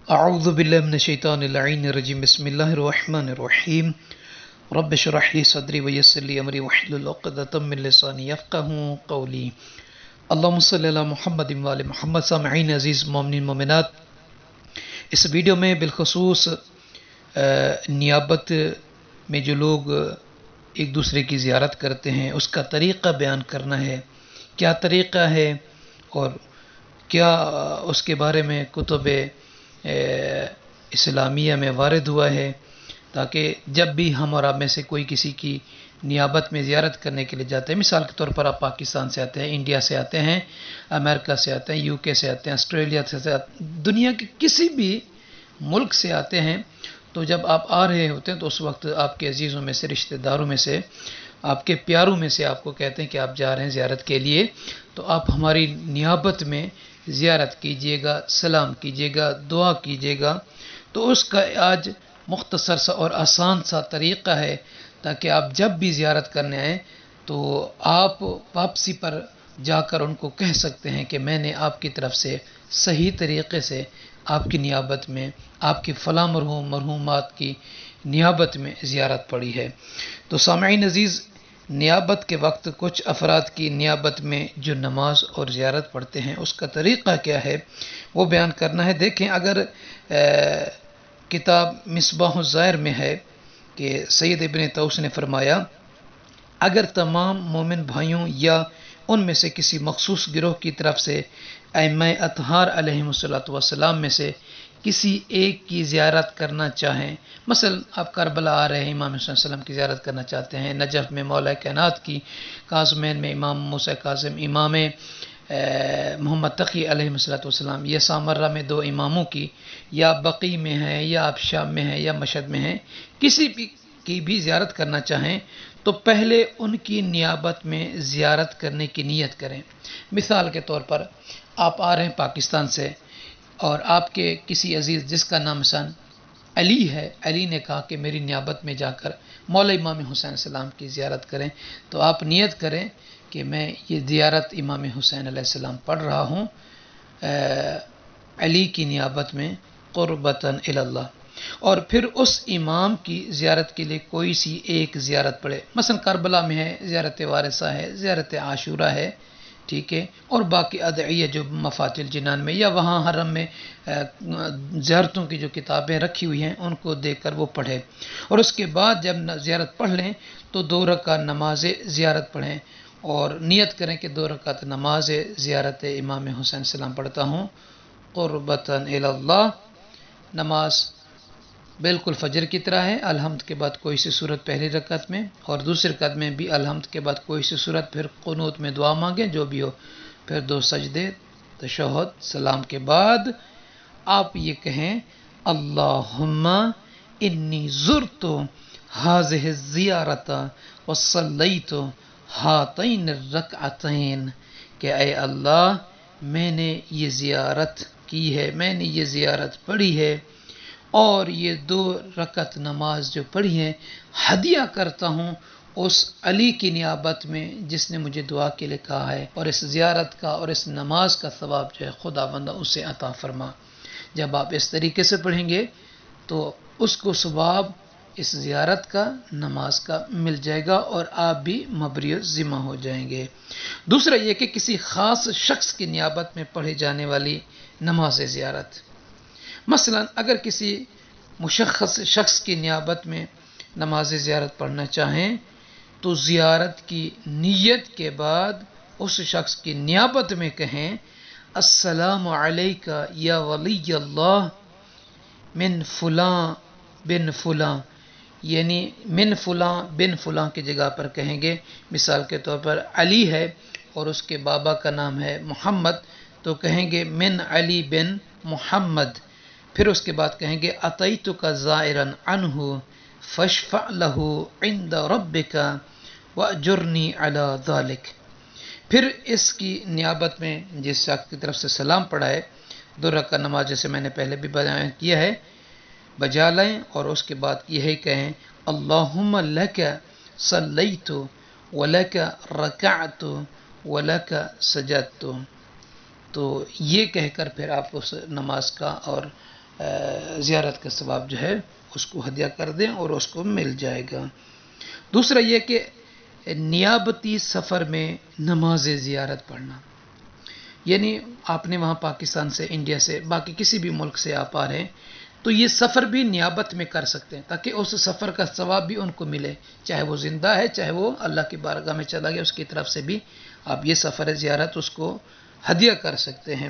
أعوذ بالله من الشيطان اللعين الرجيم بسم الله الرحمن الرحيم رب اشرح لي صدري ويسر لي أمري واحلل عقدة من لساني يفقهوا قولي اللهم صل على محمد وآل محمد سامعین عزیز مومنین مومنات، اس ویڈیو میں بالخصوص نیابت میں جو لوگ ایک دوسرے کی زیارت کرتے ہیں اس کا طریقہ بیان کرنا ہے، کیا طریقہ ہے اور کیا اس کے بارے میں کتب اسلامیہ میں وارد ہوا ہے، تاکہ جب بھی ہم اور آپ میں سے کوئی کسی کی نیابت میں زیارت کرنے کے لیے جاتے ہیں، مثال کے طور پر آپ پاکستان سے آتے ہیں، انڈیا سے آتے ہیں، امریکہ سے آتے ہیں، یو کے سے آتے ہیں، آسٹریلیا سے آتے ہیں، دنیا کے کسی بھی ملک سے آتے ہیں، تو جب آپ آ رہے ہوتے ہیں تو اس وقت آپ کے عزیزوں میں سے، رشتہ داروں میں سے، آپ کے پیاروں میں سے آپ کو کہتے ہیں کہ آپ جا رہے ہیں زیارت کے لیے، تو آپ ہماری نیابت میں زیارت کیجئے گا، سلام کیجئے گا، دعا کیجئے گا۔ تو اس کا آج مختصر سا اور آسان سا طریقہ ہے، تاکہ آپ جب بھی زیارت کرنے آئیں تو آپ واپسی پر جا کر ان کو کہہ سکتے ہیں کہ میں نے آپ کی طرف سے صحیح طریقے سے آپ کی نیابت میں، آپ کی فلاں مرحوم مرحومات کی نیابت میں زیارت پڑی ہے۔ تو سامعین عزیز، نیابت کے وقت کچھ افراد کی نیابت میں جو نماز اور زیارت پڑھتے ہیں اس کا طریقہ کیا ہے وہ بیان کرنا ہے۔ دیکھیں، اگر کتاب مصباح الزائر میں ہے کہ سید ابن طوس نے فرمایا، اگر تمام مومن بھائیوں یا ان میں سے کسی مخصوص گروہ کی طرف سے ائمہ اطہار علیہم السلام میں سے کسی ایک کی زیارت کرنا چاہیں، مثلا آپ کربلا آ رہے ہیں، امام حسین علیہ السلام کی زیارت کرنا چاہتے ہیں، نجف میں مولا کائنات کی، کاظمین میں امام موسیٰ کاظم، امام محمد تقی علیہ السلام، یا سامرہ میں دو اماموں کی، یا بقی میں ہیں، یا آپ شام میں ہیں، یا مشہد میں ہیں، کسی بھی کی بھی زیارت کرنا چاہیں تو پہلے ان کی نیابت میں زیارت کرنے کی نیت کریں۔ مثال کے طور پر آپ آ رہے ہیں پاکستان سے اور آپ کے کسی عزیز جس کا نام مثلا علی ہے، علی نے کہا کہ میری نیابت میں جا کر مولا امام حسین علیہ السلام کی زیارت کریں، تو آپ نیت کریں کہ میں یہ زیارت امام حسین علیہ السلام پڑھ رہا ہوں علی کی نیابت میں قربتاً الی اللہ، اور پھر اس امام کی زیارت کے لیے کوئی سی ایک زیارت پڑھے، مثلا کربلا میں ہے زیارت وارثہ ہے، زیارت عاشورہ ہے، ٹھیک ہے، اور باقی ادعیہ جو مفاتح الجنان میں یا وہاں حرم میں زیارتوں کی جو کتابیں رکھی ہوئی ہیں ان کو دیکھ کر وہ پڑھے، اور اس کے بعد جب زیارت پڑھ لیں تو 2 رکعت نماز زیارت پڑھیں اور نیت کریں کہ 2 رکعت نماز زیارت امام حسین السلام پڑھتا ہوں قربتاً الی اللہ۔ نماز بالکل فجر کی طرح ہے، الحمد کے بعد کوئی سی صورت پہلی رکعت میں، اور دوسری رکعت میں بھی الحمد کے بعد کوئی سی صورت، پھر قنوت میں دعا مانگیں جو بھی ہو، پھر 2 سجدے، تشہد، سلام کے بعد آپ یہ کہیں، اللہم انی زرت ہذہ الزیارۃ وصلیت ہاتین الرکعتین، کہ اے اللہ میں نے یہ زیارت کی ہے، میں نے یہ زیارت پڑھی ہے اور یہ 2 رکعت نماز جو پڑھی ہے ہدیہ کرتا ہوں اس علی کی نیابت میں جس نے مجھے دعا کے لیے کہا ہے، اور اس زیارت کا اور اس نماز کا ثواب جو ہے خدا بندہ اسے عطا فرما۔ جب آپ اس طریقے سے پڑھیں گے تو اس کو ثواب اس زیارت کا، نماز کا مل جائے گا اور آپ بھی مبری ذمہ ہو جائیں گے۔ دوسرا یہ کہ کسی خاص شخص کی نیابت میں پڑھی جانے والی نماز زیارت، مثلا اگر کسی مشخص شخص کی نیابت میں نماز زیارت پڑھنا چاہیں تو زیارت کی نیت کے بعد اس شخص کی نیابت میں کہیں، السلام علیکہ یا ولی اللہ من فلاں بن فلاں، یعنی من فلاں بن فلاں کی جگہ پر کہیں گے، مثال کے طور پر علی ہے اور اس کے بابا کا نام ہے محمد، تو کہیں گے من علی بن محمد، پھر اس کے بعد کہیں گے اتیتک زائرا عنہ فاشفع لہ عند ربک واجرنی علی ذلک۔ پھر اس کی نیابت میں جس شخص کی طرف سے سلام پڑھا ہے 2 رکعت نماز جیسے میں نے پہلے بھی بیان کیا ہے بجا لیں، اور اس کے بعد یہی کہیں، اللہم لک صلیت ولک رکعت ولک سجدت، تو یہ کہہ کر پھر آپ اس نماز کا اور زیارت کا ثواب جو ہے اس کو ہدیہ کر دیں اور اس کو مل جائے گا۔ دوسرا یہ کہ نیابتی سفر میں نماز زیارت پڑھنا، یعنی آپ نے وہاں پاکستان سے، انڈیا سے، باقی کسی بھی ملک سے آپ آ رہے ہیں تو یہ سفر بھی نیابت میں کر سکتے ہیں تاکہ اس سفر کا ثواب بھی ان کو ملے، چاہے وہ زندہ ہے چاہے وہ اللہ کی بارگاہ میں چلا گیا، اس کی طرف سے بھی آپ یہ سفر زیارت اس کو ہدیہ کر سکتے ہیں۔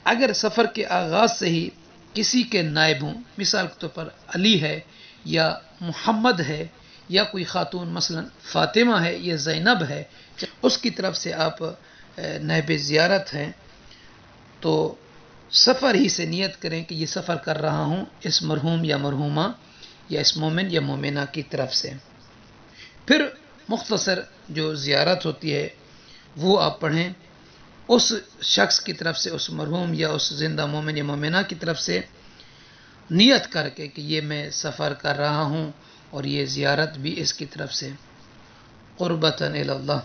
اگر سفر کے آغاز سے ہی کسی کے نائب ہوں، مثال کے طور پر علی ہے یا محمد ہے یا کوئی خاتون مثلا فاطمہ ہے یا زینب ہے، اس کی طرف سے آپ نائب زیارت ہیں تو سفر ہی سے نیت کریں کہ یہ سفر کر رہا ہوں اس مرحوم یا مرحومہ یا اس مومن یا مومنہ کی طرف سے۔ پھر مختصر جو زیارت ہوتی ہے وہ آپ پڑھیں اس شخص کی طرف سے، اس مرحوم یا اس زندہ مومن یا مومنہ کی طرف سے نیت کر کے کہ یہ میں سفر کر رہا ہوں اور یہ زیارت بھی اس کی طرف سے قربتاً الی اللہ۔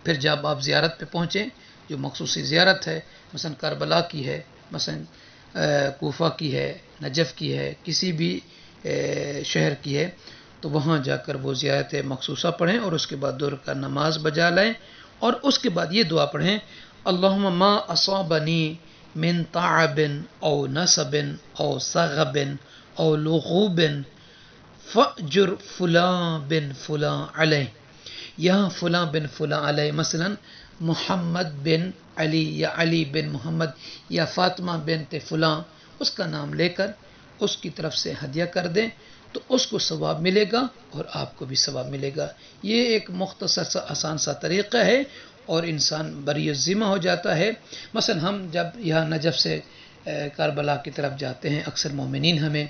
پھر جب آپ زیارت پہ پہنچیں، جو مخصوصی زیارت ہے مثلا کربلا کی ہے، مثلا کوفہ کی ہے، نجف کی ہے، کسی بھی شہر کی ہے، تو وہاں جا کر وہ زیارت مخصوصہ پڑھیں اور اس کے بعد دو رکعت نماز بجا لائیں اور اس کے بعد یہ دعا پڑھیں، اللہم ما اصابنی من تعب او نصب او صغب او لغوب فاجر فلاں بن فلاں علیہ۔ یہاں فلاں بن فلاں علیہ مثلا محمد بن علی یا علی بن محمد یا فاطمہ بنت فلاں، اس کا نام لے کر اس کی طرف سے ہدیہ کر دیں تو اس کو ثواب ملے گا اور آپ کو بھی ثواب ملے گا۔ یہ ایک مختصر سا آسان سا طریقہ ہے اور انسان بری الذمہ ہو جاتا ہے۔ مثلا ہم جب یہاں نجف سے کربلا کی طرف جاتے ہیں، اکثر مومنین ہمیں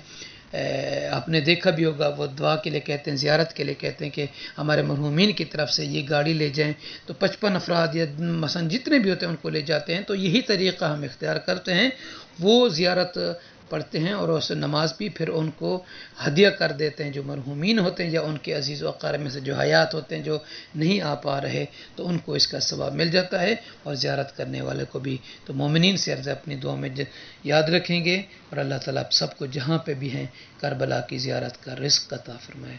آپ نے دیکھا بھی ہوگا وہ دعا کے لیے کہتے ہیں، زیارت کے لیے کہتے ہیں کہ ہمارے مرحومین کی طرف سے یہ گاڑی لے جائیں، تو 55 افراد یا مثلا جتنے بھی ہوتے ہیں ان کو لے جاتے ہیں۔ تو یہی طریقہ ہم اختیار کرتے ہیں، وہ زیارت پڑھتے ہیں اور اس نماز بھی پھر ان کو ہدیہ کر دیتے ہیں جو مرحومین ہوتے ہیں یا ان کے عزیز و اقارب میں سے جو حیات ہوتے ہیں جو نہیں آ پا رہے، تو ان کو اس کا ثواب مل جاتا ہے اور زیارت کرنے والے کو بھی۔ تو مومنین سے عرض اپنی دعا میں یاد رکھیں گے اور اللہ تعالیٰ آپ سب کو جہاں پہ بھی ہیں کربلا کی زیارت کا رزق عطا فرمائے۔